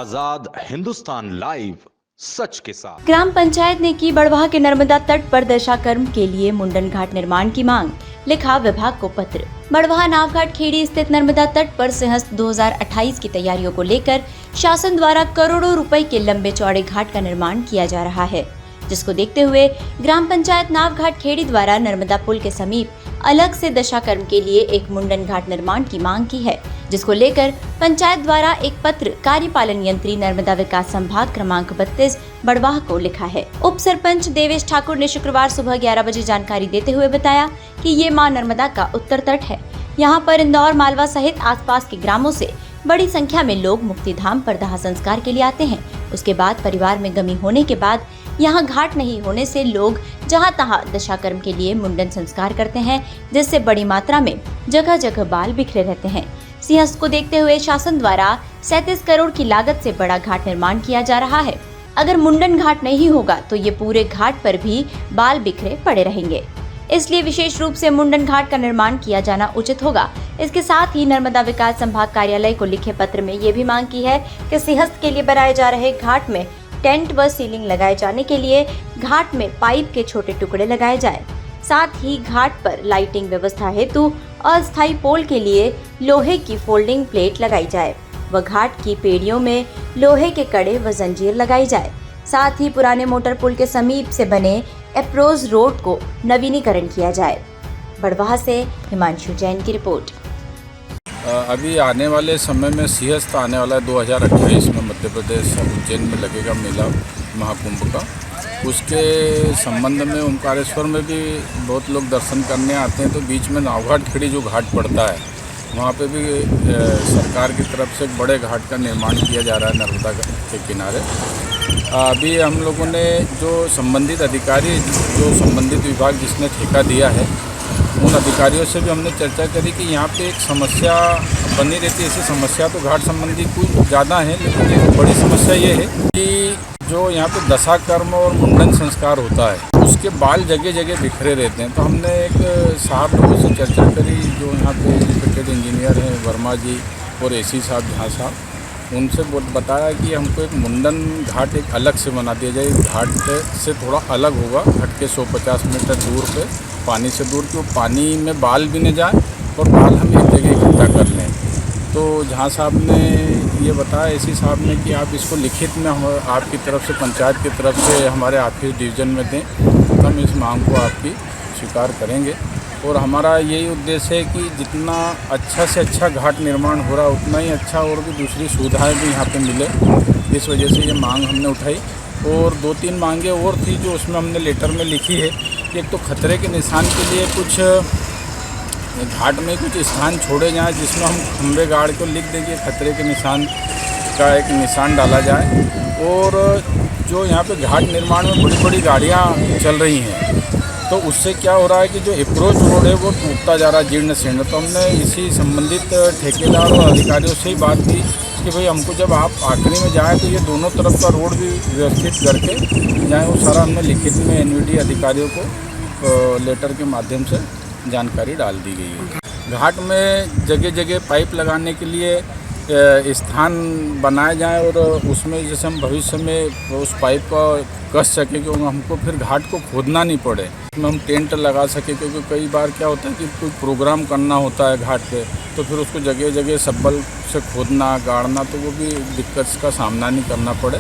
आजाद Hindustan live, सच के साथ। ग्राम पंचायत ने की बड़वाह के नर्मदा तट पर दशाकर्म के लिए मुंडन घाट निर्माण की मांग, लिखा विभाग को पत्र। बड़वाह नावघाट खेड़ी स्थित नर्मदा तट पर सिंहस्थ 2028 की तैयारियों को लेकर शासन द्वारा करोड़ों रुपए के लंबे चौड़े घाट का निर्माण किया जा रहा है, जिसको देखते हुए ग्राम पंचायत नावघाट खेड़ी द्वारा नर्मदा पुल के समीप अलग से दशाकर्म के लिए एक मुंडन घाट निर्माण की मांग की है, जिसको लेकर पंचायत द्वारा एक पत्र कार्यपालन यंत्री नर्मदा विकास संभाग क्रमांक 32 बड़वाह को लिखा है। उप सरपंच देवेश ठाकुर ने शुक्रवार सुबह 11 बजे जानकारी देते हुए बताया कि ये मां नर्मदा का उत्तर तट है। यहाँ पर इंदौर, मालवा सहित आसपास के ग्रामों से बड़ी संख्या में लोग मुक्तिधाम पर दाह संस्कार के लिए आते हैं। उसके बाद परिवार में गमी होने के बाद यहाँ घाट नहीं होने से लोग जहाँ तहाँ दशाकर्म के लिए मुंडन संस्कार करते हैं, जिससे बड़ी मात्रा में जगह जगह बाल बिखरे रहते हैं। सिंहस्थ को देखते हुए शासन द्वारा 37 करोड़ की लागत से बड़ा घाट निर्माण किया जा रहा है। अगर मुंडन घाट नहीं होगा तो ये पूरे घाट पर भी बाल बिखरे पड़े रहेंगे, इसलिए विशेष रूप से मुंडन घाट का निर्माण किया जाना उचित होगा। इसके साथ ही नर्मदा विकास संभाग कार्यालय को लिखे पत्र में ये भी मांग की है कि सिंहस्थ के लिए बनाए जा रहे घाट में टेंट व सीलिंग लगाए जाने के लिए घाट में पाइप के छोटे टुकड़े लगाए जाए। साथ ही घाट पर लाइटिंग व्यवस्था हेतु अस्थायी पोल के लिए लोहे की फोल्डिंग प्लेट लगाई जाए व घाट की पेड़ियों में लोहे के कड़े व जंजीर लगाई जाए। साथ ही पुराने मोटर पुल के समीप से बने अप्रोच रोड को नवीनीकरण किया जाए। बड़वाह से हिमांशु जैन की रिपोर्ट। अभी आने वाले समय में सिंहस्थ आने वाला है 2028 में मध्य प्रदेश उज्जैन में लगेगा मेला महाकुंभ का। उसके संबंध में ओंकारेश्वर में भी बहुत लोग दर्शन करने आते हैं, तो बीच में नावघाट खेड़ी जो घाट पड़ता है वहाँ पे भी सरकार की तरफ से एक बड़े घाट का निर्माण किया जा रहा है नर्मदा के किनारे। अभी हम लोगों ने जो संबंधित अधिकारी, जो संबंधित विभाग जिसने ठेका दिया है, उन अधिकारियों से भी हमने चर्चा करी कि यहाँ पे एक समस्या बनी रहती है। ऐसी समस्या तो घाट संबंधी कुछ ज़्यादा है, लेकिन एक बड़ी समस्या ये है कि जो यहाँ पे दशाकर्म और मुंडन संस्कार होता है उसके बाल जगह जगह बिखरे रहते हैं। तो हमने एक साहब लोगों से चर्चा करी, जो यहाँ पे रिलेटेड इंजीनियर हैं वर्मा जी और एसी साहब झा साहब, उनसे बताया कि हमको एक मुंडन घाट एक अलग से बना दिया जाए। घाट से थोड़ा अलग होगा, हट के 150 मीटर दूर पे, पानी से दूर, कि वो पानी में बाल भी न जाए और बाल हम एक जगह इकट्ठा कर लें। तो झा साहब ने ये बताया, एसी साहब ने, कि आप इसको लिखित में हम आपकी तरफ से, पंचायत की तरफ से हमारे ऑफिस डिवीज़न में दें, तो हम इस मांग को आपकी स्वीकार करेंगे। और हमारा यही उद्देश्य है कि जितना अच्छा से अच्छा घाट निर्माण हो रहा है उतना ही अच्छा और भी दूसरी सुविधाएं भी यहाँ पे मिले। इस वजह से ये मांग हमने उठाई। और 2-3 मांगें और थी जो उसमें हमने लेटर में लिखी है कि एक तो खतरे के निशान के लिए कुछ घाट में कुछ स्थान छोड़े जाएँ, जिसमें हम खंबे गाड़ को लिख देंगे खतरे के निशान का एक निशान डाला जाए। और जो यहाँ पे घाट निर्माण में बड़ी बड़ी गाड़ियाँ चल रही हैं, तो उससे क्या हो रहा है कि जो अप्रोच रोड है वो टूटता जा रहा है, जीर्ण शीर्ण। तो हमने इसी संबंधित ठेकेदार और अधिकारियों से ही बात की कि भाई हमको जब आप आखिरी में जाएँ तो ये दोनों तरफ का रोड भी व्यवस्थित करके जाएँ। वो सारा हमने लिखित में एनवीडी अधिकारियों को लेटर के माध्यम से जानकारी डाल दी गई है। घाट में जगह जगह पाइप लगाने के लिए स्थान बनाए जाएं और उसमें जैसे हम भविष्य में उस पाइप का कस सकें, क्योंकि हमको फिर घाट को खोदना नहीं पड़े, उसमें हम टेंट लगा सकें। क्योंकि कई बार क्या होता है कि कोई प्रोग्राम करना होता है घाट पे, तो फिर उसको जगह जगह सब्बल से खोदना गाड़ना, तो वो भी दिक्कत का सामना नहीं करना पड़े।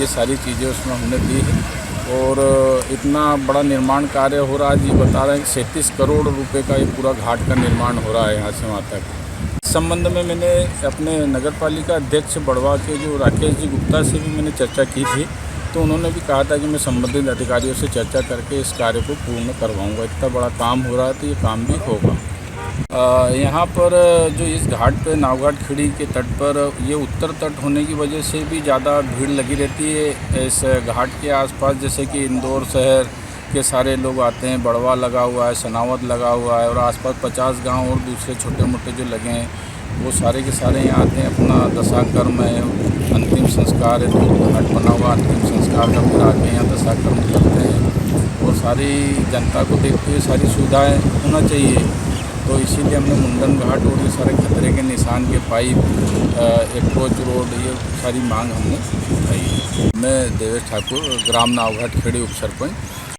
ये सारी चीज़ें उसमें हमने दी है। और इतना बड़ा निर्माण कार्य हो रहा है जी, बता रहे हैं 37 करोड़ रुपए का ये पूरा घाट का निर्माण हो रहा है यहाँ से वहाँ तक। इस संबंध में मैंने अपने नगर पालिका अध्यक्ष बड़वाह के जो राकेश जी गुप्ता से भी मैंने चर्चा की थी, तो उन्होंने भी कहा था कि मैं संबंधित अधिकारियों से चर्चा करके इस कार्य को पूर्ण करवाऊँगा। इतना बड़ा काम हो रहा है तो ये काम भी होगा। यहाँ पर जो इस घाट पे नावघाट खेड़ी के तट पर, ये उत्तर तट होने की वजह से भी ज़्यादा भीड़ लगी रहती है। इस घाट के आसपास जैसे कि इंदौर शहर के सारे लोग आते हैं, बड़वा लगा हुआ है, सनावद लगा हुआ है, और आसपास 50 गांव और दूसरे छोटे मोटे जो लगे हैं वो सारे के सारे यहाँ आते हैं। अपना दशाकर्म है, अंतिम संस्कार है, तो घाट बना हुआ अंतिम संस्कार का फिर आके यहाँ दशाकर्म करते हैं। और सारी जनता को देखते हुए सारी सुविधाएँ होना चाहिए। तो इसीलिए हमने मुंडन घाट और ये सारे खतरे के निशान के पाइप, अप्रोच रोड, ये सारी मांग हमने उठाई है। मैं देवेश ठाकुर, ग्राम नावघाट खेड़ी उप सरपंच।